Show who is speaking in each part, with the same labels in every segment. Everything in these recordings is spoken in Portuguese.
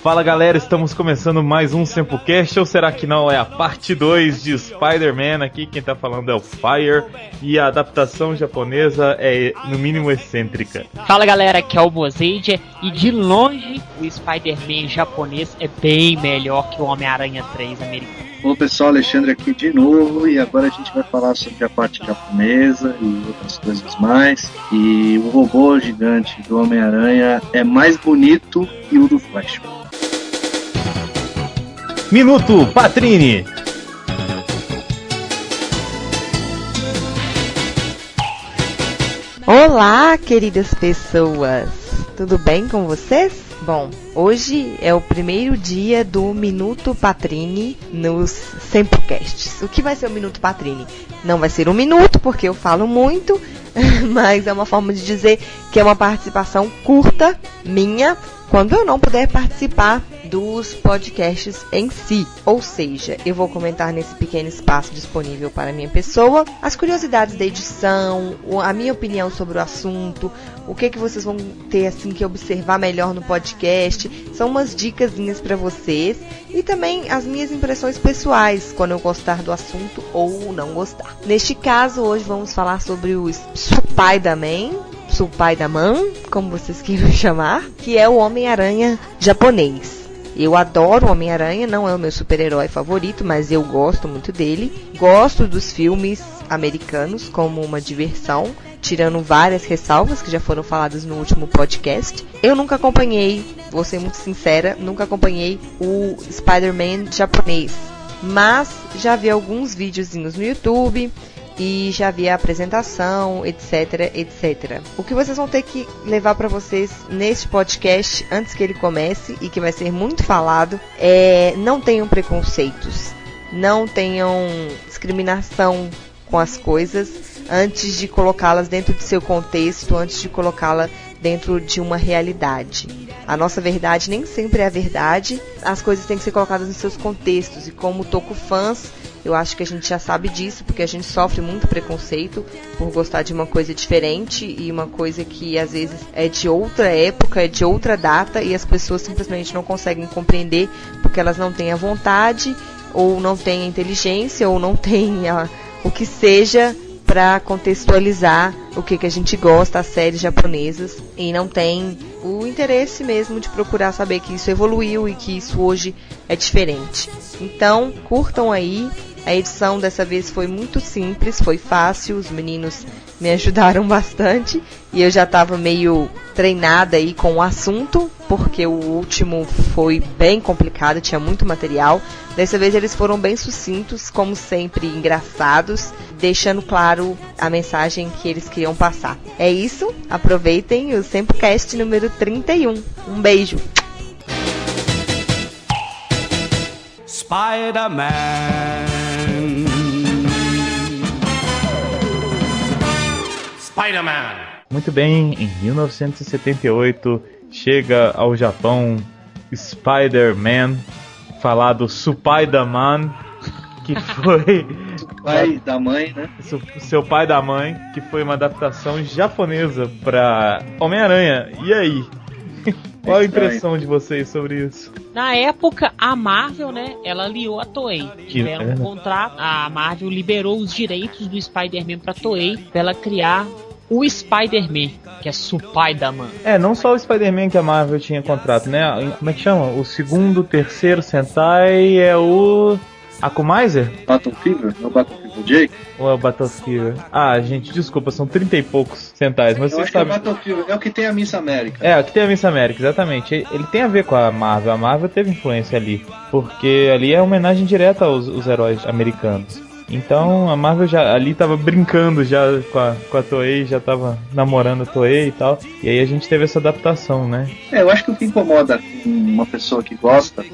Speaker 1: Fala galera, estamos começando mais um Sempocast, ou será que não? É a parte 2 de Spider-Man. Aqui quem tá falando é o Fire, e a adaptação japonesa é no mínimo excêntrica.
Speaker 2: Fala galera, aqui é o Mozeide, e de longe o Spider-Man japonês é bem melhor que o Homem-Aranha 3 americano.
Speaker 3: Olá pessoal, Alexandre aqui de novo, e agora a gente vai falar sobre a parte japonesa e outras coisas mais. E o robô gigante do Homem-Aranha é mais bonito que o do Flash.
Speaker 1: Minuto Patrini.
Speaker 4: Olá, queridas pessoas! Tudo bem com vocês? Bom, hoje é o primeiro dia do Minuto Patrini nos Sempocasts. O que vai ser o Minuto Patrini? Não vai ser um minuto, porque eu falo muito, mas é uma forma de dizer que é uma participação curta minha, quando eu não puder participar dos podcasts em si. Ou seja, eu vou comentar nesse pequeno espaço disponível para a minha pessoa as curiosidades da edição, a minha opinião sobre o assunto, o que vocês vão ter assim que observar melhor no podcast. São umas dicasinhas para vocês e também as minhas impressões pessoais quando eu gostar do assunto ou não gostar. Neste caso, hoje vamos falar sobre o Spider-Man, Spider-Man, como vocês queiram chamar, que é o Homem-Aranha japonês. Eu adoro o Homem-Aranha, não é o meu super-herói favorito, mas eu gosto muito dele. Gosto dos filmes americanos como uma diversão, tirando várias ressalvas que já foram faladas no último podcast. Eu nunca acompanhei, vou ser muito sincera, nunca acompanhei o Spider-Man japonês, mas já vi alguns videozinhos no YouTube e já vi a apresentação, etc, etc. O que vocês vão ter que levar para vocês neste podcast, antes que ele comece, e que vai ser muito falado, é: não tenham preconceitos, não tenham discriminação com as coisas, antes de colocá-las dentro de seu contexto, antes de colocá-la dentro de uma realidade. A nossa verdade nem sempre é a verdade, as coisas têm que ser colocadas nos seus contextos, e como Tokufãs, eu acho que a gente já sabe disso, porque a gente sofre muito preconceito por gostar de uma coisa diferente e uma coisa que às vezes é de outra época, é de outra data, e as pessoas simplesmente não conseguem compreender porque elas não têm a vontade, ou não têm a inteligência, ou não têm o que seja para contextualizar o que a gente gosta, as séries japonesas, e não tem o interesse mesmo de procurar saber que isso evoluiu e que isso hoje é diferente. Então, curtam aí. A edição dessa vez foi muito simples, foi fácil, os meninos me ajudaram bastante e eu já estava meio treinada aí com o assunto, porque o último foi bem complicado, tinha muito material. Dessa vez eles foram bem sucintos, como sempre, engraçados, deixando claro a mensagem que eles queriam passar. É isso, aproveitem o Sempocast número 31. Um beijo!
Speaker 5: Spider-Man. Spider-Man.
Speaker 1: Muito bem, em 1978 chega ao Japão Spider-Man, falado Supai-da-man, que foi
Speaker 3: Pai da mãe, né?
Speaker 1: Seu pai da mãe, que foi uma adaptação japonesa para Homem-Aranha. E aí? Qual a impressão de vocês sobre isso?
Speaker 2: Na época, a Marvel, né, ela aliou a Toei. Tiveram um contrato, a Marvel liberou os direitos do Spider-Man pra Toei, pra ela criar o Spider-Man, que é Supai-da-man.
Speaker 1: Não só o Spider-Man que a Marvel tinha contrato, né? Como é que chama? O segundo, terceiro Sentai é o Akumaiser?
Speaker 3: Battle Fever? É o Battle Fever Jake?
Speaker 1: Ou é o Battle Fever? Ah, gente, desculpa, são 30 e poucos Sentais, mas
Speaker 3: eu
Speaker 1: vocês
Speaker 3: acho
Speaker 1: sabem.
Speaker 3: Que é o Battle Fever, é o que tem a Miss América.
Speaker 1: É, o que tem a Miss América, exatamente. Ele tem a ver com a Marvel. A Marvel teve influência ali, porque ali é homenagem direta aos heróis americanos. Então a Marvel já ali tava brincando já com a Toei, já tava namorando a Toei e tal. E aí a gente teve essa adaptação, né?
Speaker 3: Eu acho que o que incomoda uma pessoa que gosta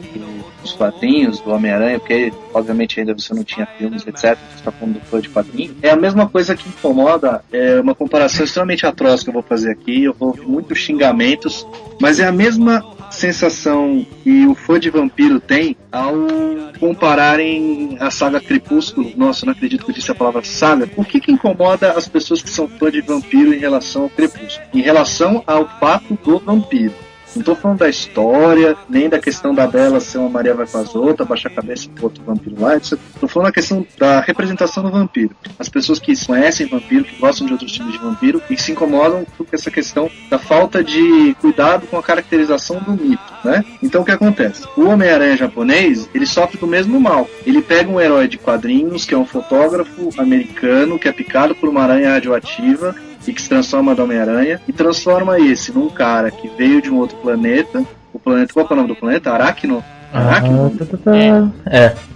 Speaker 3: dos quadrinhos, do Homem-Aranha, porque obviamente ainda você não tinha filmes, etc, você está falando do fã de quadrinhos, é a mesma coisa que incomoda, é uma comparação extremamente atroz que eu vou fazer aqui, eu vou ouvir muitos xingamentos, mas é a mesma sensação que o fã de vampiro tem ao compararem a saga Crepúsculo. Nossa, eu não acredito que eu disse a palavra saga. O que incomoda as pessoas que são fã de vampiro em relação ao Crepúsculo? Em relação ao fato do vampiro. Não tô falando da história, nem da questão da Bela ser uma Maria vai com as outras, baixar a cabeça pro outro vampiro lá, etc. Tô falando da questão da representação do vampiro. As pessoas que conhecem vampiro, que gostam de outros tipos de vampiro e que se incomodam com essa questão da falta de cuidado com a caracterização do mito, né? Então o que acontece? O Homem-Aranha japonês, ele sofre do mesmo mal. Ele pega um herói de quadrinhos, que é um fotógrafo americano, que é picado por uma aranha radioativa e que se transforma no Homem-Aranha, e transforma esse num cara que veio de um outro planeta. O planeta, qual é o nome do planeta? Aracno? Aracno?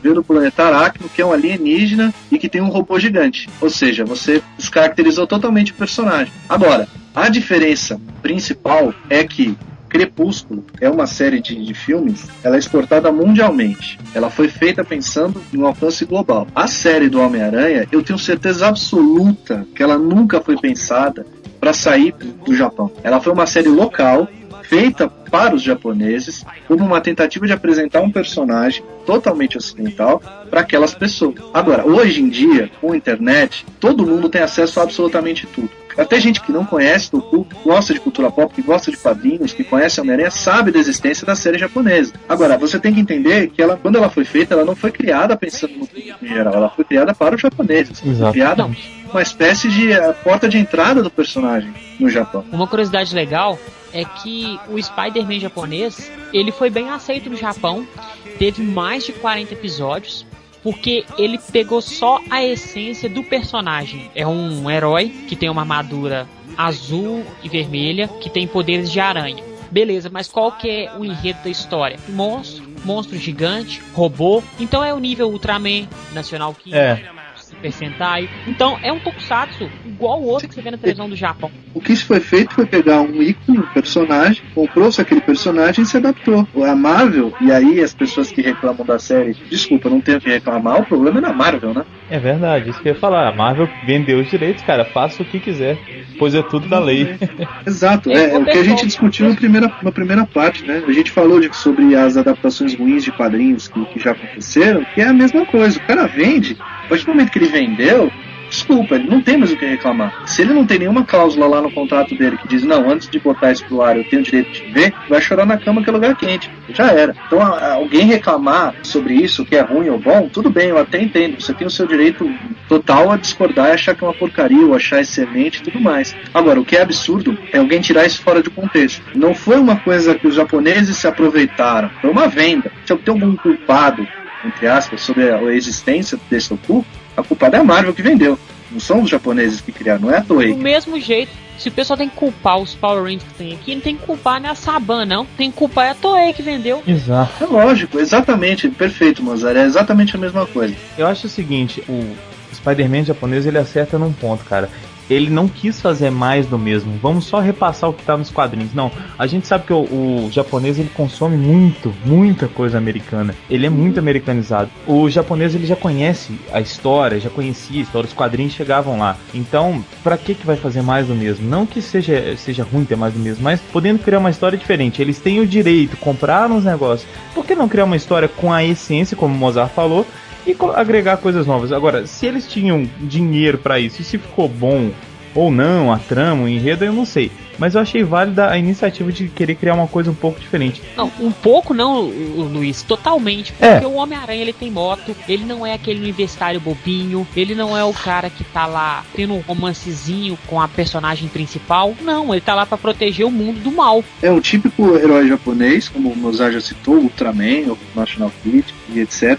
Speaker 3: Veio do planeta Aracno, que é um alienígena e que tem um robô gigante. Ou seja, você descaracterizou totalmente o personagem. Agora, a diferença principal é que Crepúsculo é uma série de filmes, ela é exportada mundialmente. Ela foi feita pensando em um alcance global. A série do Homem-Aranha, eu tenho certeza absoluta que ela nunca foi pensada para sair do Japão. Ela foi uma série local, feita para os japoneses, como uma tentativa de apresentar um personagem totalmente ocidental para aquelas pessoas. Agora, hoje em dia, com a internet, todo mundo tem acesso a absolutamente tudo. Até gente que não conhece Toku, que gosta de cultura pop, que gosta de quadrinhos, que conhece a Homem-Aranha, sabe da existência da série japonesa. Agora, você tem que entender que ela, quando ela foi feita, ela não foi criada pensando no público em geral, ela foi criada para os japoneses. Foi criada uma espécie de porta de entrada do personagem no Japão.
Speaker 2: Uma curiosidade legal é que o Spider-Man japonês, ele foi bem aceito no Japão, teve mais de 40 episódios, porque ele pegou só a essência do personagem. É um herói que tem uma armadura azul e vermelha, que tem poderes de aranha. Beleza, mas qual que é o enredo da história? Monstro gigante, robô. Então é o nível Ultraman, National King, Super Sentai. Então é um tokusatsu igual o outro que você vê na televisão do Japão.
Speaker 3: O que foi feito foi pegar um ícone, um personagem, comprou-se aquele personagem e se adaptou. A Marvel, e aí as pessoas que reclamam da série, desculpa, não tenho o que reclamar, o problema é da Marvel, né?
Speaker 1: É verdade, isso que eu ia falar. A Marvel vendeu os direitos, cara, faça o que quiser, pois é tudo da lei.
Speaker 3: Exato, é o que a gente discutiu na primeira parte, né? A gente falou sobre as adaptações ruins de quadrinhos que já aconteceram, que é a mesma coisa. O cara vende, a partir do momento que ele vendeu, desculpa, ele não tem mais o que reclamar. Se ele não tem nenhuma cláusula lá no contrato dele que diz, não, antes de botar isso pro ar eu tenho o direito de ver, vai chorar na cama que é lugar quente. Já era. Então alguém reclamar sobre isso, que é ruim ou bom, tudo bem, eu até entendo. Você tem o seu direito total a discordar e achar que é uma porcaria, ou achar excelente e tudo mais. Agora, o que é absurdo é alguém tirar isso fora de contexto. Não foi uma coisa que os japoneses se aproveitaram, foi uma venda. Se eu tenho algum culpado, entre aspas, sobre a existência desse Toku, a culpa é a Marvel que vendeu. Não são os japoneses que criaram, não é a Toei.
Speaker 2: Do mesmo jeito, se o pessoal tem que culpar os Power Rangers que tem aqui, não tem que culpar nem a Saban, não. Tem que culpar a Toei que vendeu.
Speaker 1: Exato.
Speaker 3: É lógico, exatamente, perfeito, Mozart. É exatamente a mesma coisa.
Speaker 1: Eu acho o seguinte, o Spider-Man japonês, ele acerta num ponto, cara. Ele não quis fazer mais do mesmo. Vamos só repassar o que tá nos quadrinhos. Não, a gente sabe que o japonês, ele consome muita coisa americana. Ele é muito americanizado. O japonês, ele já conhece a história, já conhecia a história, os quadrinhos chegavam lá. Então, pra que vai fazer mais do mesmo? Não que seja ruim ter mais do mesmo, mas podendo criar uma história diferente. Eles têm o direito, compraram os negócios. Por que não criar uma história com a essência, como o Mozart falou, e agregar coisas novas? Agora, se eles tinham dinheiro pra isso, e se ficou bom ou não, a trama, o enredo, eu não sei. Mas eu achei válida a iniciativa de querer criar uma coisa um pouco diferente.
Speaker 2: Não, um pouco não, Luiz, totalmente. Porque o Homem-Aranha, ele tem moto, ele não é aquele universitário bobinho, ele não é o cara que tá lá tendo um romancezinho com a personagem principal. Não, ele tá lá pra proteger o mundo do mal.
Speaker 3: É o típico herói japonês, como o Mozart já citou, o Ultraman, o National Kid e etc.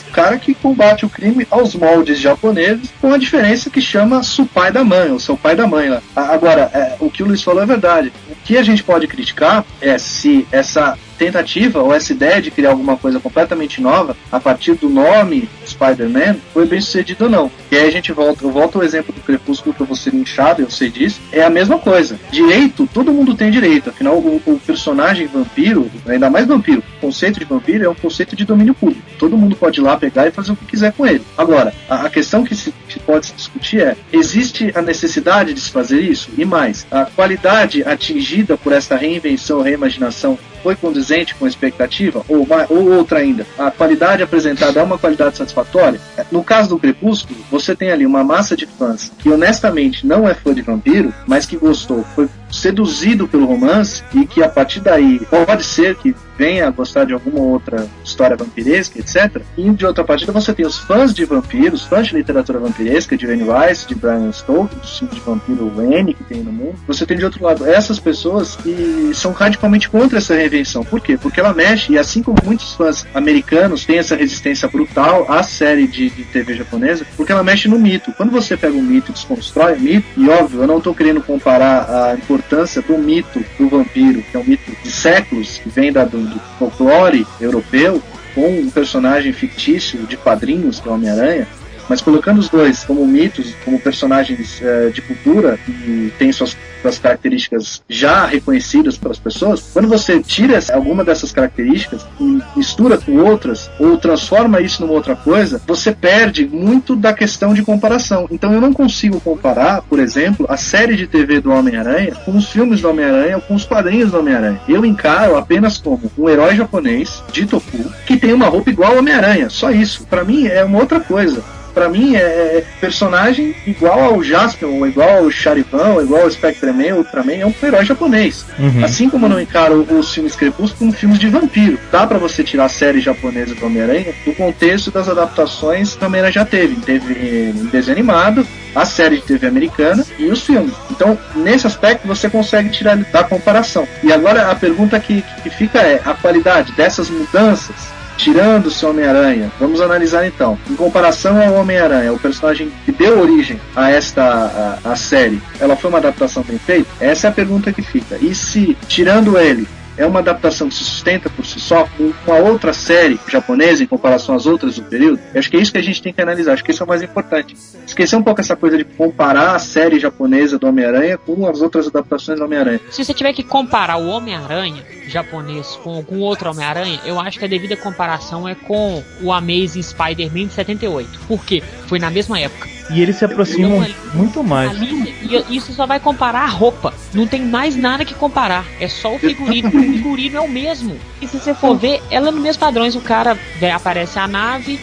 Speaker 3: O cara que combate o crime aos moldes japoneses, com a diferença que chama seu pai da mãe, ou seu pai da mãe lá. Agora, o que o Luiz falou é verdade. O que a gente pode criticar é se essa tentativa ou essa ideia de criar alguma coisa completamente nova a partir do nome Spider-Man foi bem sucedido ou não. E aí eu volto ao exemplo do Crepúsculo para você linchado, eu sei disso, é a mesma coisa. Direito, todo mundo tem direito, afinal o personagem vampiro, ainda mais vampiro, o conceito de vampiro é um conceito de domínio público, todo mundo pode ir lá pegar e fazer o que quiser com ele. Agora, a questão que se pode se discutir é, existe a necessidade de se fazer isso? E mais, a qualidade atingida por essa reinvenção, reimaginação foi condizente com a expectativa? Ou outra ainda, a qualidade apresentada é uma qualidade satisfatória? No caso do Crepúsculo, você tem ali uma massa de fãs que honestamente não é fã de vampiro, mas que gostou, foi seduzido pelo romance e que a partir daí pode ser que venha a gostar de alguma outra história vampiresca, etc. E de outra partida você tem os fãs de vampiros, fãs de literatura vampiresca, de Anne Rice, de Bram Stoker, dos filmes de vampiro N que tem no mundo. Você tem de outro lado essas pessoas que são radicalmente contra essa reinvenção. Por quê? Porque ela mexe, e assim como muitos fãs americanos têm essa resistência brutal à série de TV japonesa, porque ela mexe no mito. Quando você pega um mito e desconstrói o mito, e óbvio, eu não estou querendo comparar a importância do mito do vampiro, que é um mito de séculos, que vem do folclore europeu, com um personagem fictício de quadrinhos, que é o Homem-Aranha, mas colocando os dois como mitos, como personagens de cultura e tem suas características já reconhecidas pelas pessoas, quando você tira alguma dessas características e mistura com outras ou transforma isso numa outra coisa, você perde muito da questão de comparação. Então eu não consigo comparar, por exemplo, a série de TV do Homem-Aranha com os filmes do Homem-Aranha ou com os quadrinhos do Homem-Aranha. Eu encaro apenas como um herói japonês de Toku que tem uma roupa igual ao Homem-Aranha. Só isso. Pra mim é uma outra coisa. Pra mim é personagem igual ao Jaspion, ou igual ao Charivan, ou igual ao Spectreman, Ultraman, é um herói japonês. Assim como eu não encaro os filmes Crepúsculo como filmes de vampiro. Dá pra você tirar a série japonesa do Homem-Aranha do contexto das adaptações que o Homem-Aranha já teve. Teve em desenho animado, a série de TV americana e os filmes. Então, nesse aspecto, você consegue tirar da comparação. E agora a pergunta que fica é, a qualidade dessas mudanças, tirando o seu Homem-Aranha, vamos analisar então, em comparação ao Homem-Aranha, o personagem que deu origem a esta a série, ela foi uma adaptação bem feita? Essa é a pergunta que fica. E se, tirando ele, é uma adaptação que se sustenta por si só, com uma outra série japonesa em comparação às outras do período? Eu acho que é isso que a gente tem que analisar, acho que isso é o mais importante. Esquecer um pouco essa coisa de comparar a série japonesa do Homem-Aranha com as outras adaptações do Homem-Aranha.
Speaker 2: Se você tiver que comparar o Homem-Aranha japonês com algum outro Homem-Aranha, eu acho que a devida comparação é com o Amazing Spider-Man de 78. Por quê? Foi na mesma época.
Speaker 1: E eles se aproximam muito mais.
Speaker 2: Ali, isso só vai comparar a roupa. Não tem mais nada que comparar. É só o figurino. O figurino é o mesmo. E se você for ver, ela é no mesmo padrões. O cara aparece a nave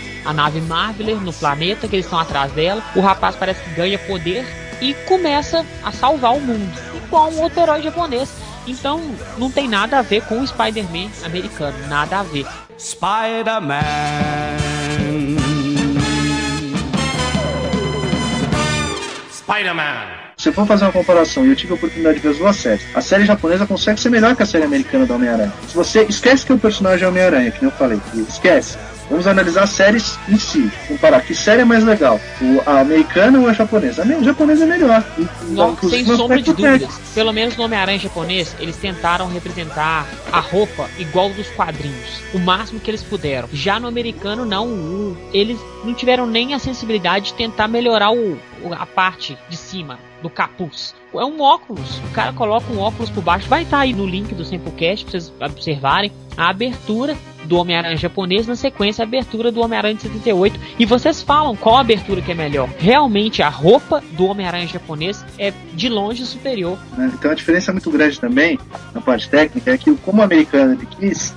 Speaker 2: Marveler no planeta, que eles estão atrás dela. O rapaz parece que ganha poder e começa a salvar o mundo. Igual um outro herói japonês. Então, não tem nada a ver com o Spider-Man americano. Nada a ver.
Speaker 5: Spider-Man. Spider-Man.
Speaker 3: Se for fazer uma comparação, e eu tive a oportunidade de ver as duas séries, a série japonesa consegue ser melhor que a série americana do Homem-Aranha. Se você esquece que o personagem é Homem-Aranha, que nem eu falei, esquece. Vamos analisar as séries em si, comparar que série é mais legal, a americana ou a japonesa? A japonesa é melhor.
Speaker 2: Não, sem sombra de dúvidas. Pelo menos no Homem-Aranha japonês, eles tentaram representar a roupa igual dos quadrinhos, o máximo que eles puderam. Já no americano, não. Eles não tiveram nem a sensibilidade de tentar melhorar a parte de cima do capuz. É um óculos. O cara coloca um óculos por baixo. Vai estar aí no link do Samplecast pra vocês observarem a abertura do Homem-Aranha japonês, na sequência a abertura do Homem-Aranha de 78, e vocês falam qual abertura que é melhor. Realmente a roupa do Homem-Aranha japonês é de longe superior.
Speaker 3: Então a diferença muito grande também na parte técnica é que como o americano ele quis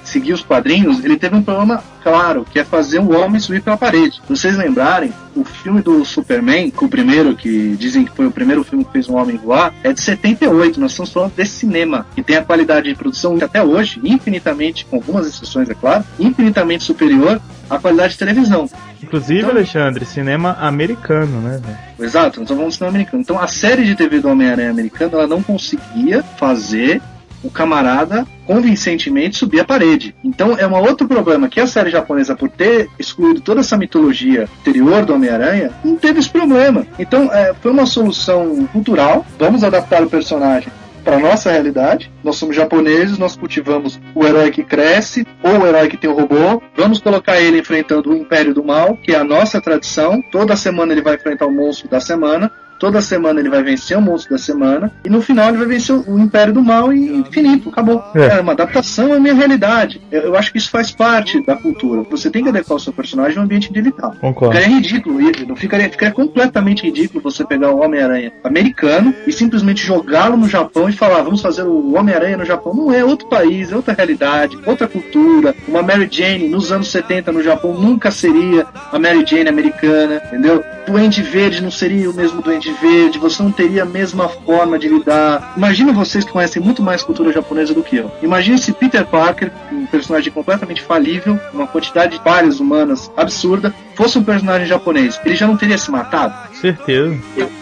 Speaker 3: seguir os quadrinhos, ele teve um problema claro, que é fazer um homem subir pela parede. Se vocês lembrarem, o filme do Superman, o primeiro, que dizem que foi o primeiro filme que fez um homem voar, é de 78, nós estamos falando desse cinema, que tem a qualidade de produção que até hoje, infinitamente, com algumas exceções é claro, infinitamente superior à qualidade de televisão.
Speaker 1: Inclusive, então, Alexandre, cinema americano, né?
Speaker 3: Exato, nós vamos cinema americano. Então a série de TV do Homem-Aranha americano, ela não conseguia fazer o camarada convincentemente subir a parede. Então é um outro problema, que a série japonesa, por ter excluído toda essa mitologia anterior do Homem-Aranha, não teve esse problema. Então foi uma solução cultural, vamos adaptar o personagem para a nossa realidade. Nós somos japoneses, nós cultivamos o herói que cresce, ou o herói que tem o robô, vamos colocar ele enfrentando o Império do Mal, que é a nossa tradição. Toda semana ele vai enfrentar o monstro da semana, toda semana ele vai vencer o monstro da semana, e no final ele vai vencer o Império do Mal e infinito, acabou. É uma adaptação à minha realidade. Eu acho que isso faz parte da cultura. Você tem que adequar o seu personagem ao ambiente onde ele está. Ficaria ridículo, ficaria completamente ridículo você pegar o Homem-Aranha americano e simplesmente jogá-lo no Japão e falar, vamos fazer o Homem-Aranha no Japão. Não é outro país, é outra realidade, outra cultura. Uma Mary Jane nos anos 70 no Japão nunca seria a Mary Jane americana, entendeu? Duende Verde não seria o mesmo Duende ver, você não teria a mesma forma de lidar. Imagina vocês que conhecem muito mais cultura japonesa do que eu. Imagina se Peter Parker, um personagem completamente falível, uma quantidade de falhas humanas absurda, fosse um personagem japonês. Ele já não teria se matado?
Speaker 1: Certeza.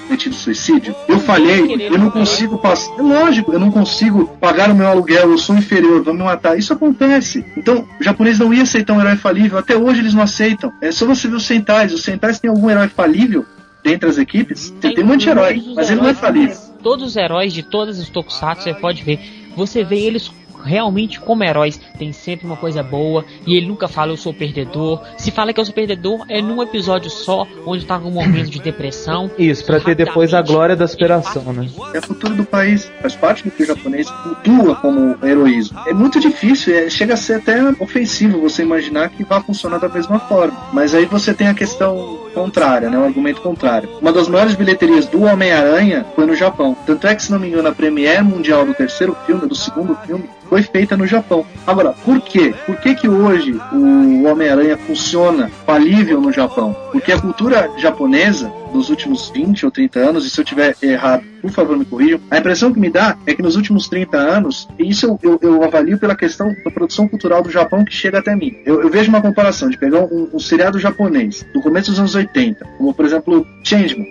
Speaker 3: Cometido suicídio? Eu falhei, eu não consigo passar. É lógico, eu não consigo pagar o meu aluguel, eu sou inferior, vão me matar. Isso acontece. Então, o japonês não ia aceitar um herói falível. Até hoje eles não aceitam. É só você ver os Sentais. Os Sentais têm algum herói falível dentre as equipes? Tem um anti-herói, mas ele não é falível.
Speaker 2: Todos os heróis de todas os tokusatsu, você pode ver. Você vê eles realmente como heróis, tem sempre uma coisa boa, e ele nunca fala eu sou perdedor. Se fala que eu sou perdedor é num episódio só, onde tá com um momento de depressão.
Speaker 1: Isso, pra ter depois a glória da superação, né?
Speaker 3: É a cultura do país, faz parte do que o japonês cultua como heroísmo. É muito difícil, chega a ser até ofensivo você imaginar que vai funcionar da mesma forma. Mas aí você tem a questão contrária, né? O argumento contrário. Uma das maiores bilheterias do Homem-Aranha foi no Japão. Tanto é que, se não me engano, a premiere mundial do terceiro filme, do segundo filme, foi feita no Japão. Agora, por quê? Por que hoje o Homem-Aranha funciona falível no Japão? Porque a cultura japonesa dos últimos 20 ou 30 anos, e se eu tiver errado, por favor me corrijam, a impressão que me dá é que nos últimos 30 anos, e isso eu avalio pela questão da produção cultural do Japão que chega até mim. Eu vejo uma comparação de pegar um seriado japonês do começo dos anos 80, como por exemplo Changeman,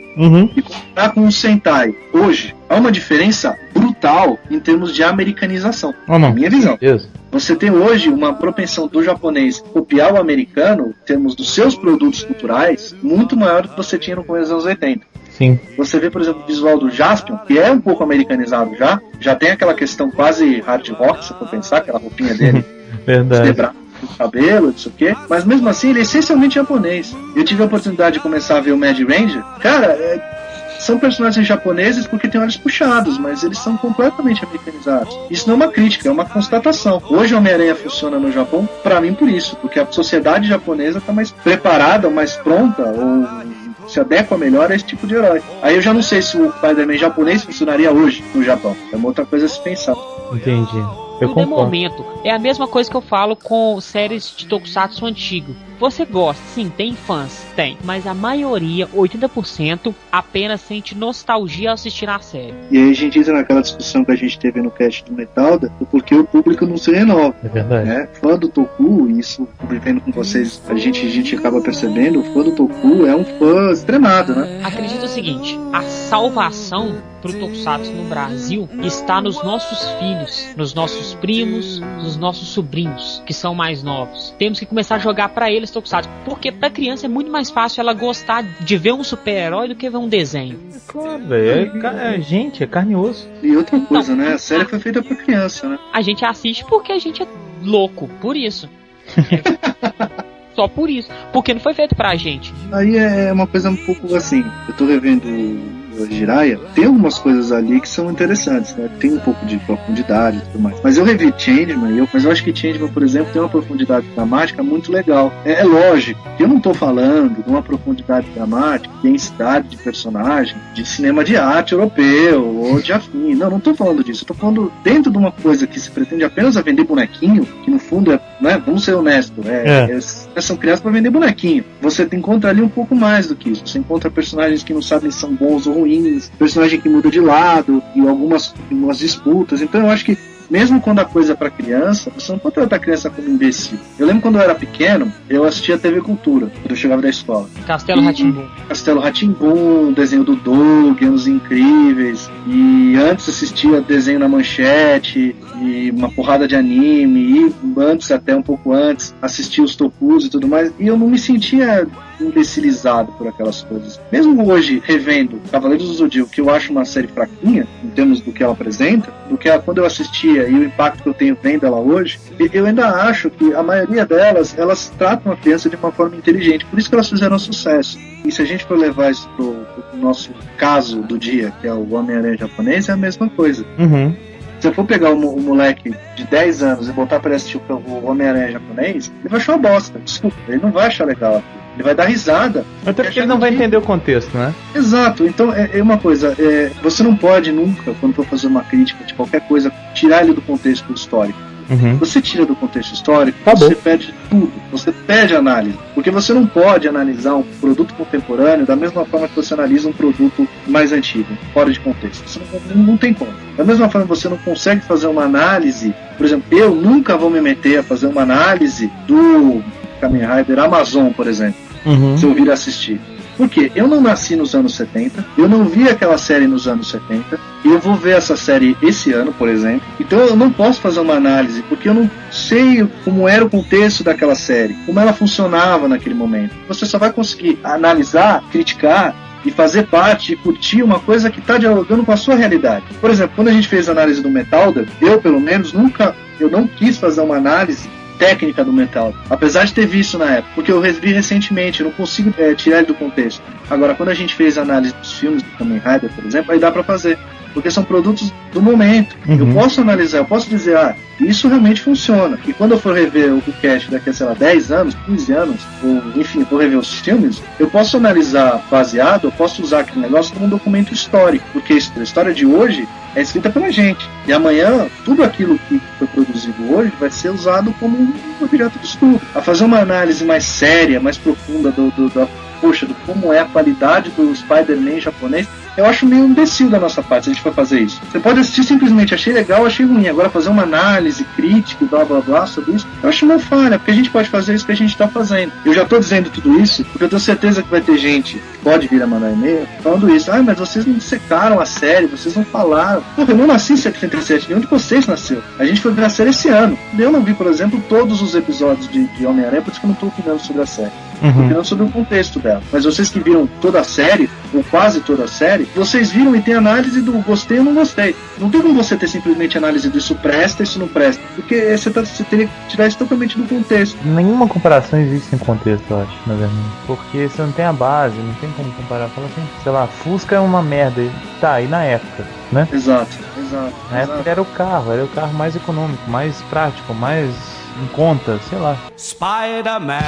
Speaker 3: e comparar com um Sentai hoje. Há uma diferença brutal em termos de americanização, na minha visão. Você tem hoje uma propensão do japonês copiar o americano, em termos dos seus produtos culturais, muito maior do que você tinha no começo dos anos 80.
Speaker 1: Sim.
Speaker 3: Você vê, por exemplo, o visual do Jaspion, que é um pouco americanizado já tem aquela questão quase hard rock, se for pensar, aquela roupinha dele.
Speaker 1: Verdade.
Speaker 3: O cabelo, não sei o quê, mas mesmo assim ele é essencialmente japonês. Eu tive a oportunidade de começar a ver o Mad Ranger. Cara, são personagens japoneses porque têm olhos puxados, mas eles são completamente americanizados. Isso não é uma crítica, é uma constatação. Hoje o Homem-Aranha funciona no Japão, pra mim, por isso, porque a sociedade japonesa tá mais preparada, mais pronta, ou se adequa melhor a esse tipo de herói. Aí eu já não sei se o Spider-Man japonês funcionaria hoje no Japão. É uma outra coisa a se pensar.
Speaker 1: Entendi.
Speaker 2: Tudo é momento. É a mesma coisa que eu falo com séries de tokusatsu antigo. Você gosta, sim, tem fãs, tem, mas a maioria, 80%, apenas sente nostalgia ao assistir a série.
Speaker 3: E aí a gente entra naquela discussão que a gente teve no cast do Metalda, do porquê o público não se renova.
Speaker 1: É verdade.
Speaker 3: Né? Fã do Toku, e isso, vivendo com vocês, a gente acaba percebendo, o fã do Toku é um fã extremado, né?
Speaker 2: Acredita o seguinte, a salvação pro Tokusatsu no Brasil está nos nossos filhos, nos nossos primos, nos nossos sobrinhos, que são mais novos. Temos que começar a jogar pra eles Tokusatsu, porque pra criança é muito mais fácil ela gostar de ver um super-herói do que ver um desenho.
Speaker 1: Claro, velho, gente, é carne e osso.
Speaker 3: E outra coisa, né? A série foi feita pra criança, né?
Speaker 2: A gente assiste porque a gente é louco, por isso. Só por isso, porque não foi feito pra gente.
Speaker 3: Aí é uma coisa um pouco assim, eu tô revendo Jiraiya, tem algumas coisas ali que são interessantes, né? Tem um pouco de profundidade e tudo mais. Mas eu revi Changeman, mas eu acho que Changeman, por exemplo, tem uma profundidade dramática muito legal. É lógico que eu não tô falando de uma profundidade dramática, densidade de personagem, de cinema de arte europeu ou de afim. Não tô falando disso. Eu tô falando dentro de uma coisa que se pretende apenas a vender bonequinho, que no fundo é, né? Vamos ser honestos, são criadas para vender bonequinho. Você encontra ali um pouco mais do que isso. Você encontra personagens que não sabem se são bons ou ruins, personagem que muda de lado e algumas disputas. Então eu acho que mesmo quando a coisa é pra criança, você não pode tratar a criança como imbecil. Eu lembro quando eu era pequeno, eu assistia TV Cultura, quando eu chegava da escola.
Speaker 2: Castelo Rá-Tim-Bum.
Speaker 3: Castelo Rá-Tim-Bum, desenho do Doug, Anos Incríveis, e antes assistia desenho na Manchete, e uma porrada de anime, e antes, até um pouco antes, assistia os Tokus e tudo mais, e eu não me sentia imbecilizado por aquelas coisas. Mesmo hoje, revendo Cavaleiros do Zodíaco, que eu acho uma série fraquinha, em termos do que ela apresenta, do que quando eu assistia e o impacto que eu tenho vendo ela hoje, eu ainda acho que a maioria delas, elas tratam a criança de uma forma inteligente, por isso que elas fizeram sucesso. E se a gente for levar isso pro nosso caso do dia, que é o Homem-Aranha japonês, é a mesma coisa. Se eu for pegar um moleque de 10 anos e botar para assistir o Homem-Aranha japonês, ele vai achar uma bosta. Desculpa, ele não vai achar legal. Ele vai dar risada.
Speaker 1: Até porque ele não vai entender o contexto, né?
Speaker 3: Exato. Então, é uma coisa. Você não pode nunca, quando for fazer uma crítica de qualquer coisa, tirar ele do contexto histórico. Você tira do contexto histórico,
Speaker 1: Acabou.
Speaker 3: você perde tudo, você perde análise. Porque você não pode analisar um produto contemporâneo da mesma forma que você analisa um produto mais antigo, fora de contexto. Você não tem como. Da mesma forma que você não consegue fazer uma análise, por exemplo, eu nunca vou me meter a fazer uma análise do Kamen Rider Amazon, por exemplo, se eu vir assistir. Por quê? Eu não nasci nos anos 70, eu não vi aquela série nos anos 70, e eu vou ver essa série esse ano, por exemplo. Então eu não posso fazer uma análise, porque eu não sei como era o contexto daquela série, como ela funcionava naquele momento. Você só vai conseguir analisar, criticar e fazer parte e curtir uma coisa que está dialogando com a sua realidade. Por exemplo, quando a gente fez a análise do Metalder, eu pelo menos eu não quis fazer uma análise técnica do metal, apesar de ter visto na época, porque eu revi recentemente, eu não consigo tirar ele do contexto. Agora, quando a gente fez a análise dos filmes do Kamen Rider, por exemplo, aí dá pra fazer, porque são produtos do momento. Eu posso analisar, eu posso dizer, isso realmente funciona. E quando eu for rever o cast daqui a, sei lá, 10 anos, 15 anos, ou enfim, vou rever os filmes, eu posso analisar baseado, eu posso usar aquele negócio como um documento histórico, porque a história de hoje é escrita pela gente. E amanhã, tudo aquilo que foi produzido hoje vai ser usado como um objeto de estudo. A fazer uma análise mais séria, mais profunda do como é a qualidade do Spider-Man japonês, eu acho meio imbecil da nossa parte se a gente for fazer isso. Você pode assistir simplesmente, achei legal, achei ruim. Agora fazer uma análise crítica e blá blá blá sobre isso, eu acho uma falha, porque a gente pode fazer isso que a gente está fazendo. Eu já estou dizendo tudo isso, porque eu tenho certeza que vai ter gente que pode vir a mandar e-mail falando isso. Mas vocês não secaram a série, vocês não falaram. Porra, eu não nasci em 77, nenhum de vocês nasceu. A gente foi ver a série esse ano. Eu não vi, por exemplo, todos os episódios de Homem-Aranha, por isso que eu não estou opinando sobre a série. Estou opinando sobre o contexto dela. Mas vocês que viram toda a série, ou quase toda a série, vocês viram e tem análise do gostei ou não gostei. Não tem como você ter simplesmente análise do isso presta, isso não presta. Porque você teria que tirar isso totalmente do contexto.
Speaker 1: Nenhuma comparação existe em contexto, eu acho, na verdade. Porque você não tem a base, não tem como comparar. Fala assim, sei lá, Fusca é uma merda. Tá, e na época, né?
Speaker 3: Exato.
Speaker 1: Na época era o carro mais econômico, mais prático, mais em conta, sei lá.
Speaker 5: Spider-Man.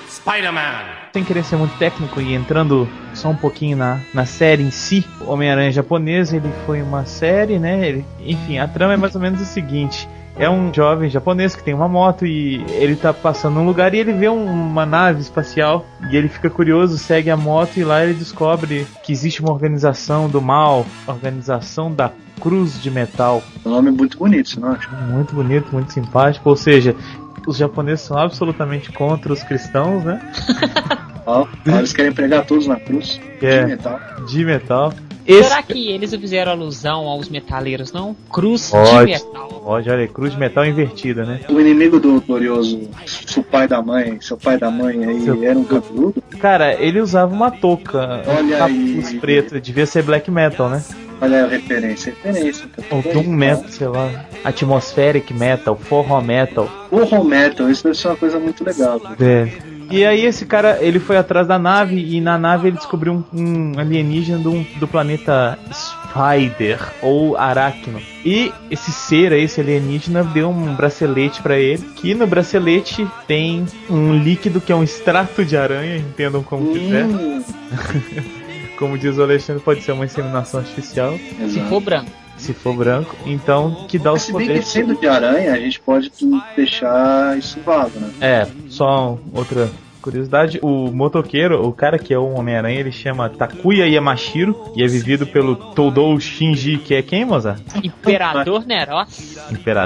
Speaker 5: Spider-Man.
Speaker 1: Sem querer ser muito técnico e entrando só um pouquinho na série em si, o Homem-Aranha japonês, ele foi uma série, né? Enfim, a trama é mais ou menos o seguinte. É um jovem japonês que tem uma moto e ele tá passando num lugar e ele vê uma nave espacial e ele fica curioso, segue a moto e lá ele descobre que existe uma organização do mal, organização da Cruz de Metal.
Speaker 3: Um nome muito bonito, você não acha?
Speaker 1: Muito bonito, muito simpático, ou seja, os japoneses são absolutamente contra os cristãos, né?
Speaker 3: Eles querem pregar todos na cruz de metal.
Speaker 2: Será que eles fizeram alusão aos metaleiros, não? Cruz de metal.
Speaker 1: Pode, olha, cruz de metal invertida, né?
Speaker 3: O inimigo do glorioso seu pai da mãe aí era um cabeludo?
Speaker 1: Cara, ele usava uma touca, capuz preto, devia ser black metal, né?
Speaker 3: Olha a referência.
Speaker 1: Ou doom metal, sei lá, atmospheric metal, forró metal.
Speaker 3: Forró metal, isso deve ser uma coisa muito legal.
Speaker 1: E aí esse cara, ele foi atrás da nave e na nave ele descobriu um alienígena do planeta Spider ou Aracno. E esse alienígena deu um bracelete pra ele, que no bracelete tem um líquido que é um extrato de aranha, entendam como quiser. Como diz o Alexandre, pode ser uma inseminação artificial. Se for branco, então que dá os poderes.
Speaker 3: Se bem que sendo de aranha, a gente pode deixar isso vago, né?
Speaker 1: Só outra curiosidade, o motoqueiro, o cara que é o Homem-Aranha, ele chama Takuya Yamashiro e é vivido pelo Todou Shinji, que é quem, Mozart?
Speaker 2: Imperador Neros.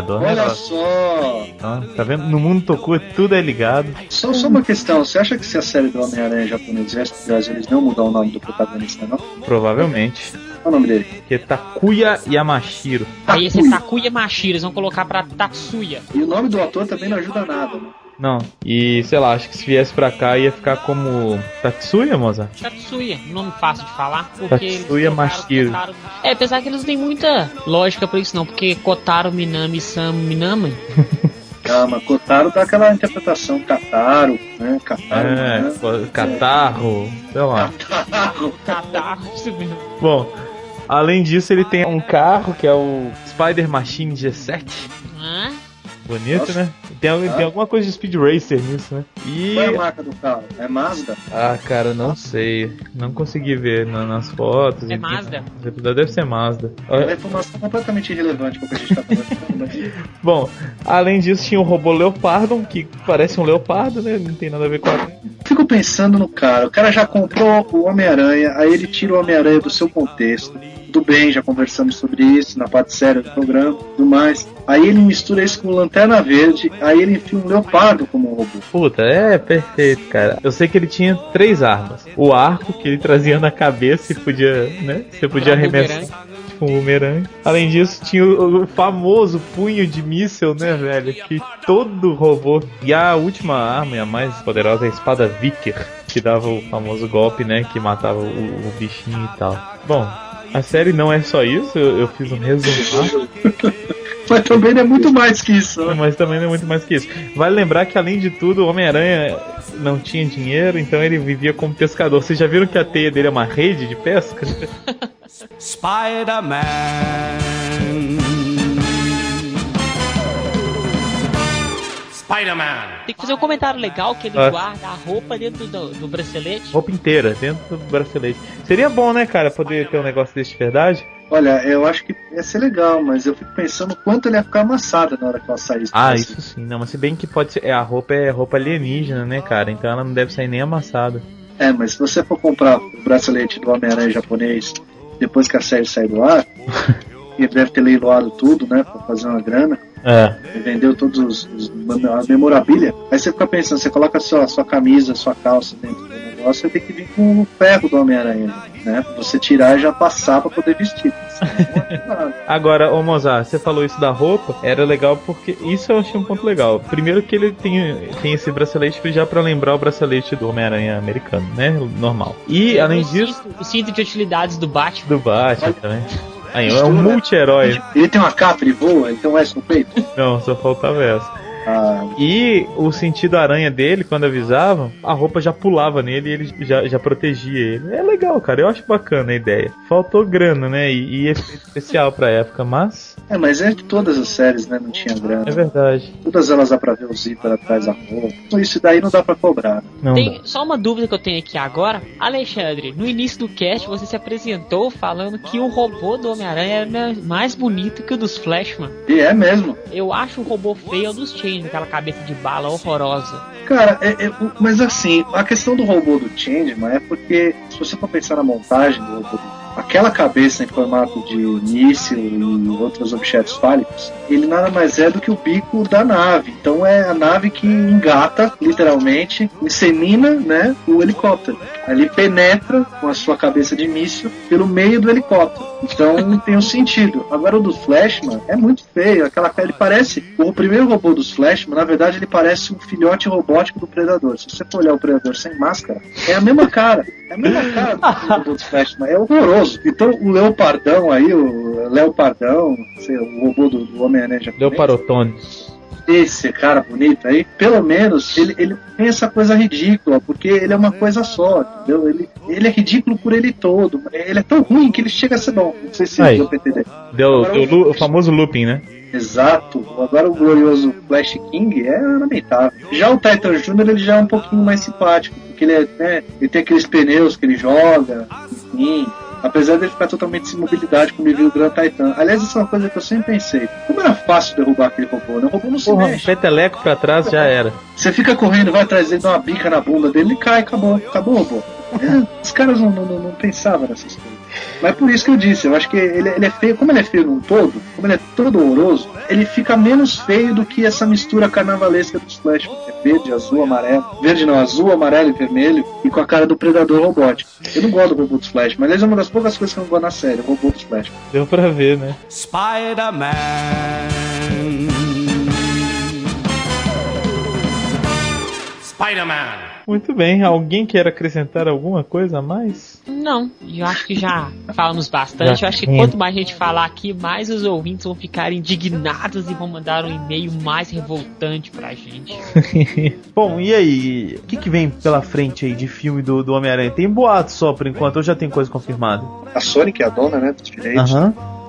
Speaker 3: Olha só!
Speaker 1: Tá vendo? No mundo Toku tudo é ligado.
Speaker 3: Só uma questão, você acha que se a série do Homem-Aranha japonês viesse pro Brasil, eles não mudar o nome do protagonista, não?
Speaker 1: Provavelmente.
Speaker 3: Qual é o nome dele?
Speaker 1: Que é Takuya Yamashiro.
Speaker 2: Aí esse é Takuya Yamashiro, eles vão colocar pra Tatsuya.
Speaker 3: E o nome do ator também não ajuda nada, né?
Speaker 1: Não, e sei lá, acho que se viesse pra cá ia ficar como Tatsuya, moça?
Speaker 2: Tatsuya, nome fácil de falar, porque
Speaker 1: Tatsuya Mashiro.
Speaker 2: Apesar que eles não têm muita lógica pra isso não, porque Kotaro Minami Sam Minami.
Speaker 3: Calma, Kotaro dá aquela interpretação Kataro, né?
Speaker 1: Catarro, sei lá.
Speaker 2: Catarro, isso mesmo.
Speaker 1: Bom, além disso ele tem um carro que é o Spider Machine G7. Bonito,
Speaker 3: Nossa.
Speaker 1: né? Tem alguma coisa de Speed Racer nisso, né? E...
Speaker 3: Qual é a marca do carro? É Mazda?
Speaker 1: Ah, cara, não sei. Não consegui ver nas fotos.
Speaker 2: É Mazda.
Speaker 1: Deve ser Mazda.
Speaker 3: É uma informação completamente irrelevante com o que a gente tá falando. Mas...
Speaker 1: Bom, além disso, tinha o robô Leopardon, que parece um leopardo, né? Não tem nada a ver com a...
Speaker 3: Fico pensando no cara. O cara já comprou o Homem-Aranha, aí ele tira o Homem-Aranha do seu contexto. Tudo bem, já conversamos sobre isso na parte séria do programa, tudo mais. Aí ele mistura isso com Lanterna Verde, aí ele enfia um leopardo como um robô.
Speaker 1: Puta, é perfeito, cara. Eu sei que ele tinha 3 armas. O arco, que ele trazia na cabeça e podia, né? Você podia arremessar tipo um bumerangue. Além disso, tinha o famoso punho de míssel, né, velho? Que todo robô... E a última arma, e a mais poderosa, é a espada Vicker, que dava o famoso golpe, né? Que matava o bichinho e tal. Bom... A série não é só isso, eu fiz um resumo.
Speaker 3: Mas também não é muito mais que isso. Né?
Speaker 1: Mas também não é muito mais que isso. Vale lembrar que, além de tudo, o Homem-Aranha não tinha dinheiro, então ele vivia como pescador. Vocês já viram que a teia dele é uma rede de pesca?
Speaker 5: Spider-Man. Spider-Man.
Speaker 2: Tem que fazer um comentário legal que ele guarda a roupa dentro do bracelete.
Speaker 1: Roupa inteira, dentro do bracelete. Seria bom, né, cara, poder ter um negócio desse de verdade?
Speaker 3: Olha, eu acho que ia ser legal, mas eu fico pensando quanto ele ia ficar amassada na hora que ela saísse.
Speaker 1: Ah, isso sim. Não, mas se bem que pode ser... A roupa é roupa alienígena, né, cara? Então ela não deve sair nem amassada.
Speaker 3: É, mas se você for comprar o bracelete do Homem-Aranha japonês depois que a série sai do ar, ele deve ter leiloado tudo, né, pra fazer uma grana. E vendeu todos a memorabilia. Aí você fica pensando, você coloca a sua camisa, a sua calça dentro do negócio, você tem que vir com o ferro do Homem-Aranha, né? Pra você tirar e já passar pra poder vestir.
Speaker 1: Agora, ô Mozart, você falou isso da roupa, era legal porque isso eu achei um ponto legal. Primeiro que ele tem esse bracelete já pra lembrar o bracelete do Homem-Aranha americano, né? Normal. E além disso...
Speaker 2: O cinto de utilidades do Batman.
Speaker 1: Do Batman também. Aí, é um multi-herói.
Speaker 3: Ele tem uma capa, ele voa, ele tem um S no peito.
Speaker 1: Não, só faltava essa. E o sentido aranha dele, quando avisavam, a roupa já pulava nele e ele já protegia ele. É legal, cara, eu acho bacana a ideia. Faltou grana, né, e efeito especial pra época, mas...
Speaker 3: Mas é que todas as séries, né, não tinha grana.
Speaker 1: É verdade.
Speaker 3: Todas elas dá pra ver o zíper atrás da roupa. Então isso daí não dá pra cobrar.
Speaker 1: Não
Speaker 2: Tem
Speaker 1: dá.
Speaker 2: só uma dúvida que eu tenho aqui agora. Alexandre, no início do cast você se apresentou falando que o robô do Homem-Aranha era mais bonito que o dos Flashman.
Speaker 3: E é mesmo.
Speaker 2: Eu acho o robô feio dos Change, aquela cabeça de bala horrorosa.
Speaker 3: Cara, mas assim, a questão do robô do Changeman é porque, se você for pensar na montagem do robô, aquela cabeça em formato de míssil e outros objetos fálicos, ele nada mais é do que o bico da nave. Então é a nave que engata, literalmente, insemina, né, o helicóptero. Ele penetra com a sua cabeça de míssil pelo meio do helicóptero. Então tem um sentido. Agora o do Flashman é muito feio. Ele parece... O primeiro robô dos Flashman, na verdade, ele parece um filhote robótico do Predador. Se você for olhar o Predador sem máscara, é a mesma cara. É a mesma cara do robô dos Flashman. É horroroso. Então o Leopardão aí, o robô do Homem-Aranha japonês,
Speaker 1: Leoparotone.
Speaker 3: esse cara bonito aí, pelo menos ele tem essa coisa ridícula, porque ele é uma coisa só, entendeu? Ele é ridículo por ele todo. Ele é tão ruim que ele chega a ser bom. Não sei se deu pra entender.
Speaker 1: Deu o famoso looping, né?
Speaker 3: Exato. Agora o glorioso Flash King é lamentável. Já o Titan Jr. ele já é um pouquinho mais simpático, porque ele tem aqueles pneus que ele joga, enfim. Apesar de ele ficar totalmente sem mobilidade, como ele viu o Grand Titan. Aliás, isso é uma coisa que eu sempre pensei. Como era fácil derrubar aquele robô, né? O robô não se mexe.
Speaker 1: Peteleco pra trás já era.
Speaker 3: Você fica correndo, vai atrás dele, dá uma bica na bunda dele, ele cai, acabou o robô. Os caras não pensavam nessas coisas. Mas é por isso que eu disse, eu acho que ele é feio, como ele é feio num todo, como ele é todo horroroso, ele fica menos feio do que essa mistura carnavalesca dos Flash, que é verde, azul, amarelo. Verde não, azul, amarelo e vermelho, e com a cara do Predador robótico. Eu não gosto do robô dos Flash, mas aliás é uma das poucas coisas que eu não gosto na série, o robô dos Flash.
Speaker 1: Deu pra ver, né?
Speaker 5: Spider-Man. Spider-Man.
Speaker 1: Muito bem, alguém quer acrescentar alguma coisa a mais?
Speaker 2: Não, eu acho que já falamos bastante. Eu acho que quanto mais a gente falar aqui, mais os ouvintes vão ficar indignados e vão mandar um e-mail mais revoltante pra gente.
Speaker 6: Bom, e aí? O que vem pela frente aí de filme do Homem-Aranha? Tem boatos só por enquanto, ou já tem coisa confirmada?
Speaker 3: A Sony, que é a dona, né, dos direitos,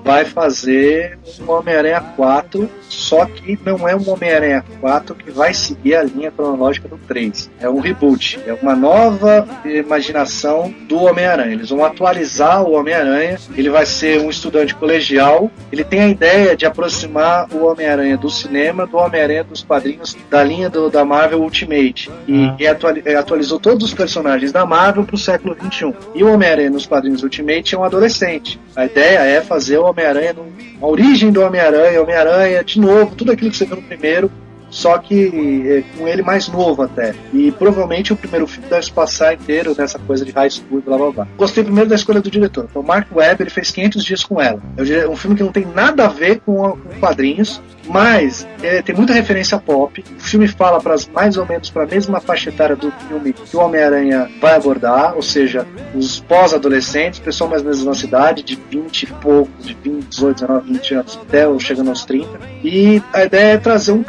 Speaker 3: vai fazer um Homem-Aranha 4, só que não é um Homem-Aranha 4 que vai seguir a linha cronológica do 3. É um reboot, é uma nova imaginação do Homem-Aranha. Eles vão atualizar o Homem-Aranha, ele vai ser um estudante colegial, ele tem a ideia de aproximar o Homem-Aranha do cinema do Homem-Aranha dos quadrinhos da linha da Marvel Ultimate. E atualizou todos os personagens da Marvel para o século XXI. E o Homem-Aranha nos quadrinhos Ultimate é um adolescente. A ideia é fazer o Homem-Aranha, a origem do Homem-Aranha de novo, tudo aquilo que você viu no primeiro, só que com ele mais novo até. E provavelmente o primeiro filme deve se passar inteiro nessa coisa de high school e blá blá blá. Gostei primeiro da escolha do diretor. Então, o Mark Webb, ele fez 500 Dias com Ela. É um filme que não tem nada a ver com quadrinhos, mas tem muita referência pop. O filme fala mais ou menos para a mesma faixa etária do filme que o Homem-Aranha vai abordar, ou seja, os pós-adolescentes, pessoal mais ou menos da nossa idade, de 20 e pouco, de 20, 18, 19, 20 anos, até chegando aos 30. E a ideia é trazer um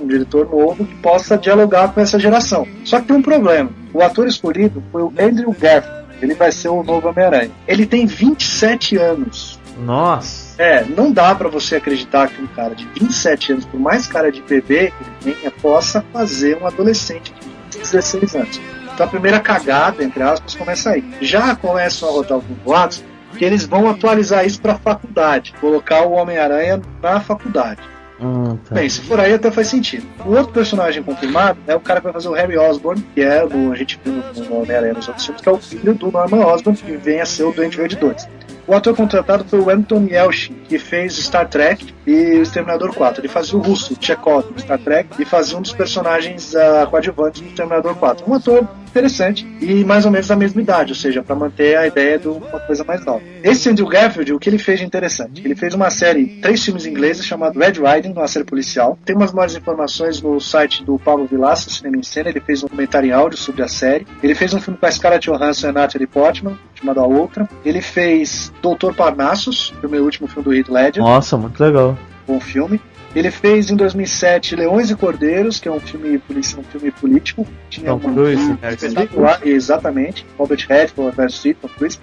Speaker 3: diretor novo que possa dialogar com essa geração. Só que tem um problema. O ator escolhido foi o Andrew Garfield. Ele vai ser o novo Homem-Aranha. Ele tem 27 anos.
Speaker 6: Nossa!
Speaker 3: Não dá pra você acreditar que um cara de 27 anos, por mais cara de bebê que ele tenha, possa fazer um adolescente de 16 anos. Então a primeira cagada, entre aspas, começa aí. Já começam a rodar alguns boatos que eles vão atualizar isso pra faculdade. Colocar o Homem-Aranha na faculdade.
Speaker 6: Tá.
Speaker 3: Bem, se for aí até faz sentido. O outro personagem confirmado é o cara que vai fazer o Harry Osborn, que é a gente viu no Homem-Aranha nos outros filmes, que é o filho do Norman Osborn, que vem a ser o Duende Verde 2. O ator contratado foi o Anton Yelchin, que fez Star Trek e o Exterminador 4. Ele fazia o russo, Chekhov, do Star Trek, e fazia um dos personagens coadjuvantes do Exterminador 4. Um ator interessante e mais ou menos da mesma idade, ou seja, para manter a ideia de uma coisa mais nova. Esse Andrew Garfield, o que ele fez de interessante? Ele fez uma série, 3 filmes ingleses, chamado Red Riding, uma série policial. Tem umas maiores informações no site do Paulo Vilaça, Cinema em Cena. Ele fez um comentário em áudio sobre a série. Ele fez um filme com a Scarlett Johansson e a Natalie Portman, chamado A Outra. Ele fez Doutor Parnassus, o meu último filme do Heath Ledger.
Speaker 6: Nossa, muito legal.
Speaker 3: Bom filme. Ele fez em 2007 Leões e Cordeiros, que é um filme político. Tinha espetacular, exatamente. Robert Redford versus Tom Cruise.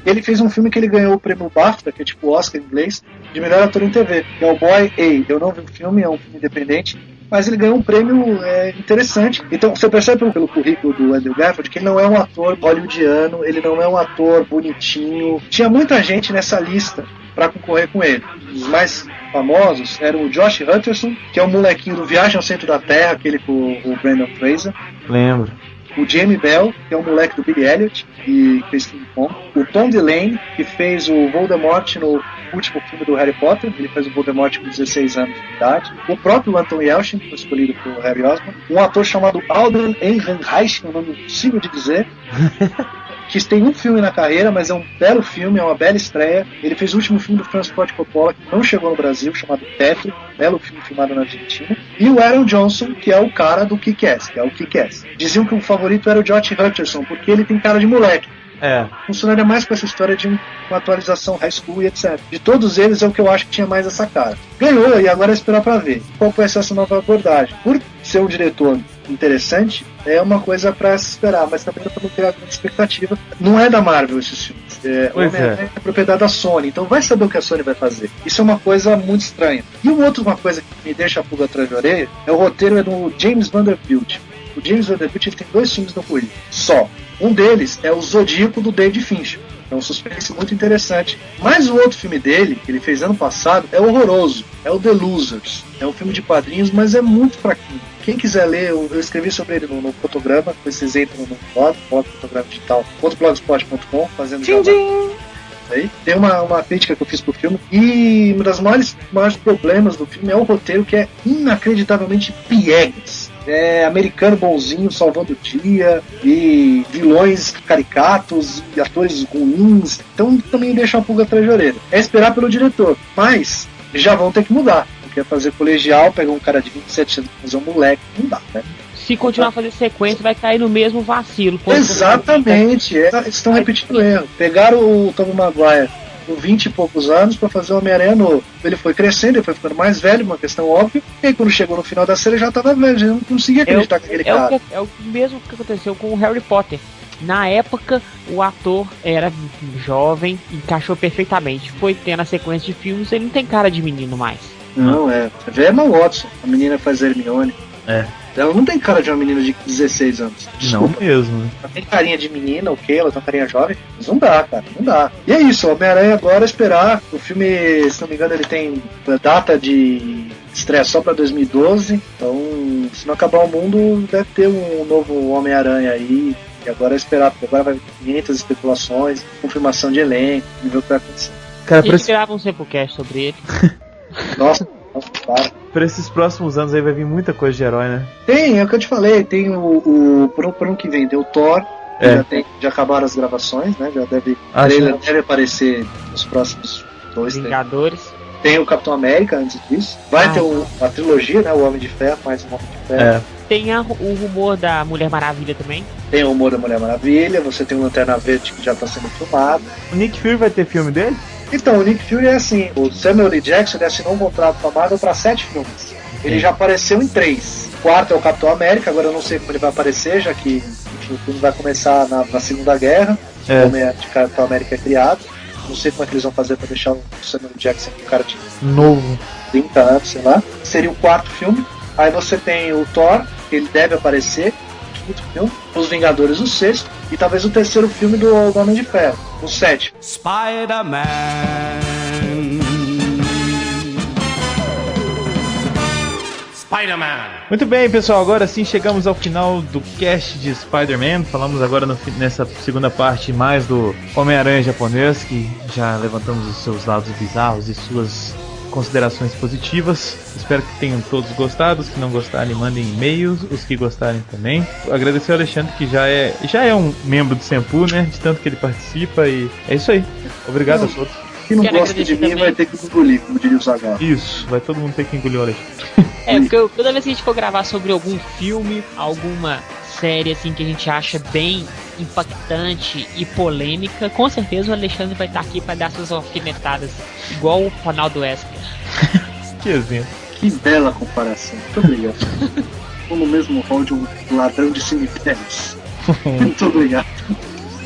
Speaker 3: Ele fez um filme que ele ganhou o prêmio BAFTA, que é tipo Oscar em inglês, de melhor ator em TV, que é o Boy A. Eu não vi o filme, é um filme independente, mas ele ganhou um prêmio interessante. Então você percebe pelo currículo do Andrew Garfield que ele não é um ator hollywoodiano, ele não é um ator bonitinho. Tinha muita gente nessa lista para concorrer com ele. Os mais famosos eram o Josh Hutcherson, que é o molequinho do Viagem ao Centro da Terra, aquele com o Brandon Fraser.
Speaker 6: Lembro.
Speaker 3: O Jamie Bell, que é o moleque do Billy Elliot, que fez King Kong. O Tom Delaney, que fez o Voldemort no último filme do Harry Potter. Ele fez o Voldemort com 16 anos de idade. O próprio Anton Yelchin, que foi escolhido pelo Harry Osborn. Um ator chamado Alden Ehrenreich, que é um nome impossível de dizer. Que tem um filme na carreira, mas é um belo filme, é uma bela estreia. Ele fez o último filme do Francis Ford Coppola, que não chegou no Brasil, chamado Petro, belo filme filmado na Argentina. E o Aaron Johnson, que é o cara do Kick-Ass, que é o Kick-Ass. Diziam que o favorito era o Josh Hutcherson, porque ele tem cara de moleque. Funcionaria mais com essa história de uma atualização high school e etc. De todos eles é o que eu acho que tinha mais essa cara. Ganhou, e agora é esperar pra ver qual vai ser essa nova abordagem. Por ser um diretor interessante, é uma coisa pra se esperar, mas também pra não criar grande expectativa. Não é da Marvel esses filmes. É propriedade da Sony, então vai saber o que a Sony vai fazer. Isso é uma coisa muito estranha. E uma coisa que me deixa a pulga atrás da orelha é o roteiro do James Vanderbilt. O James Vanderbilt tem 2 filmes no currículo, só. Um deles é o Zodíaco do David Fincher. É um suspense muito interessante. Mas o outro filme dele, que ele fez ano passado, é horroroso. É o The Losers. É um filme de quadrinhos, mas é muito fraquinho. Quem quiser ler, eu escrevi sobre ele no Fotograma. Vocês entram no blog Fotograma Digital, blogspot.com, fazendo aí. Tem uma crítica que eu fiz pro filme. E um dos maiores problemas do filme é o roteiro, que é inacreditavelmente piegas. É americano bonzinho salvando o dia, e vilões caricatos, e atores ruins. Então também deixa uma pulga atrás de orelha. É esperar pelo diretor, mas já vão ter que mudar. Porque fazer colegial, pegar um cara de 27 anos e fazer um moleque, não dá, né?
Speaker 2: Se continuar a fazer sequência, vai cair no mesmo vacilo.
Speaker 3: Exatamente, estão repetindo o erro. Pegaram o Tobey Maguire com 20 e poucos anos para fazer o Homem-Aranha novo. Ele foi crescendo, ele foi ficando mais velho, uma questão óbvia, e aí quando chegou no final da série já estava velho, já não conseguia acreditar que aquele cara.
Speaker 2: É o mesmo que aconteceu com o Harry Potter. Na época, o ator era jovem, encaixou perfeitamente. Foi tendo a sequência de filmes, ele não tem cara de menino mais.
Speaker 3: Não, vê Emma Watson, a menina que faz a Hermione. Ela não tem cara de uma menina de 16 anos. Desculpa.
Speaker 6: Não mesmo.
Speaker 3: Ela tem carinha de menina, ok? Ela tem uma carinha jovem. Mas não dá, cara, não dá. E é isso, o Homem-Aranha agora esperar. O filme, se não me engano, ele tem data de estreia só pra 2012. Então, se não acabar o mundo, deve ter um novo Homem-Aranha aí. E agora é esperar, porque agora vai ter 500 especulações, confirmação de elenco, e ver o que vai acontecer.
Speaker 6: Cara,
Speaker 2: Eles gravavam um Samplecast sobre ele.
Speaker 3: Nossa, para.
Speaker 6: Pra esses próximos anos aí vai vir muita coisa de herói, né?
Speaker 3: Tem, é o que eu te falei, tem por um que vem, tem o Thor, já acabaram as gravações, né? Já deve, trailer deve aparecer nos próximos 2, 3.
Speaker 2: Vingadores.
Speaker 3: Tem o Capitão América antes disso. Vai ter a trilogia, né? O Homem de Ferro, mais um Homem de Ferro.
Speaker 2: Tem o rumor da Mulher Maravilha também.
Speaker 3: Tem o humor da Mulher Maravilha, você tem o Lanterna Verde que já está sendo filmado.
Speaker 6: O Nick Fury vai ter filme dele?
Speaker 3: Então, o Nick Fury é assim, o Samuel L. Jackson ele assinou um contrato com a Marvel para 7 filmes. Ele já apareceu em 3. O quarto é o Capitão América, agora eu não sei como ele vai aparecer, já que enfim, o filme vai começar na Segunda Guerra. O Homem de Capitão América é criado. Não sei como é que eles vão fazer para deixar o Samuel L. Jackson um cara de
Speaker 6: novo,
Speaker 3: 30 anos, sei lá. Seria o quarto filme. Aí você tem o Thor, que ele deve aparecer. Filme, Os Vingadores, o 6º, e talvez o 3º filme do Homem de Ferro, o 7º.
Speaker 5: Spider-Man. Spider-Man.
Speaker 1: Muito bem, pessoal, agora sim chegamos ao final do cast de Spider-Man. Falamos agora nessa segunda parte mais do Homem-Aranha japonês, que já levantamos os seus lados bizarros e suas considerações positivas. Espero que tenham todos gostado. Os que não gostarem, mandem e-mails. Os que gostarem também. Agradecer ao Alexandre, que já é um membro do Senpu, né? De tanto que ele participa. E é isso aí. Obrigado a todos.
Speaker 3: Quem não gosta de mim também vai ter que engolir, como diria o Zagal.
Speaker 1: Isso, vai todo mundo ter que engolir o Alexandre.
Speaker 2: Porque toda vez que a gente for gravar sobre algum filme, alguma série assim que a gente acha bem impactante e polêmica, com certeza o Alexandre vai estar aqui para dar suas alfinetadas, igual o Ronaldo Esper.
Speaker 1: Que exemplo.
Speaker 3: Que bela comparação. Muito obrigado. Estou no mesmo rol de um ladrão de cemitérios. Muito obrigado.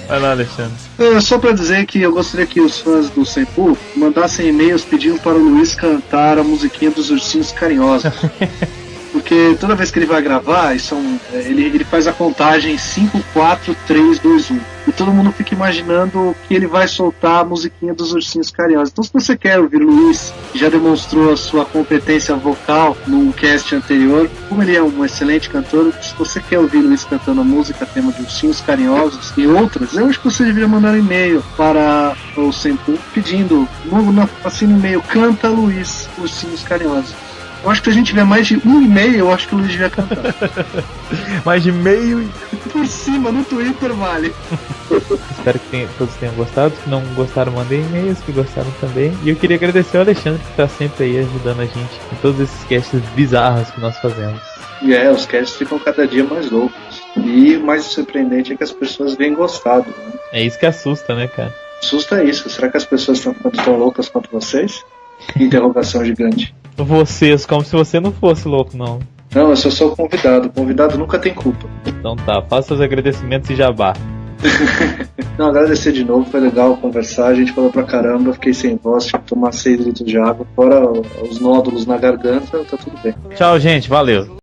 Speaker 1: Vai lá, Alexandre.
Speaker 3: Só pra dizer que eu gostaria que os fãs do Senpu mandassem e-mails pedindo para o Luiz cantar a musiquinha dos Ursinhos Carinhosos. Porque toda vez que ele vai gravar, ele faz a contagem 5, 4, 3, 2, 1. E todo mundo fica imaginando que ele vai soltar a musiquinha dos Ursinhos Carinhosos. Então, se você quer ouvir o Luiz, que já demonstrou a sua competência vocal num cast anterior, como ele é um excelente cantor, se você quer ouvir o Luiz cantando a música tema de Ursinhos Carinhosos e outras, eu acho que você deveria mandar um e-mail para o Senpu pedindo, assim no e-mail, canta Luiz, Ursinhos Carinhosos. Eu acho que se a gente tiver mais de um e-mail, eu acho que o Luiz devia cantar.
Speaker 6: Mais de meio
Speaker 3: por cima, no Twitter, vale.
Speaker 1: Espero que todos tenham gostado. Se não gostaram, mandem e-mails, que gostaram também. E eu queria agradecer ao Alexandre, que está sempre aí ajudando a gente em todos esses casts bizarros que nós fazemos.
Speaker 3: E os casts ficam cada dia mais loucos. E o mais surpreendente é que as pessoas vêm gostado. Né?
Speaker 1: É isso que assusta, né, cara?
Speaker 3: Assusta isso. Será que as pessoas estão tão loucas quanto vocês? Interrogação gigante.
Speaker 1: Vocês, como se você não fosse louco, não.
Speaker 3: Não, eu sou só o convidado. O convidado nunca tem culpa.
Speaker 1: Então tá, faça os agradecimentos e jabá.
Speaker 3: Não, agradecer de novo, foi legal conversar. A gente falou pra caramba, fiquei sem voz, tive que tomar 6 litros de água. Fora os nódulos na garganta, tá tudo bem.
Speaker 1: Tchau, gente, valeu.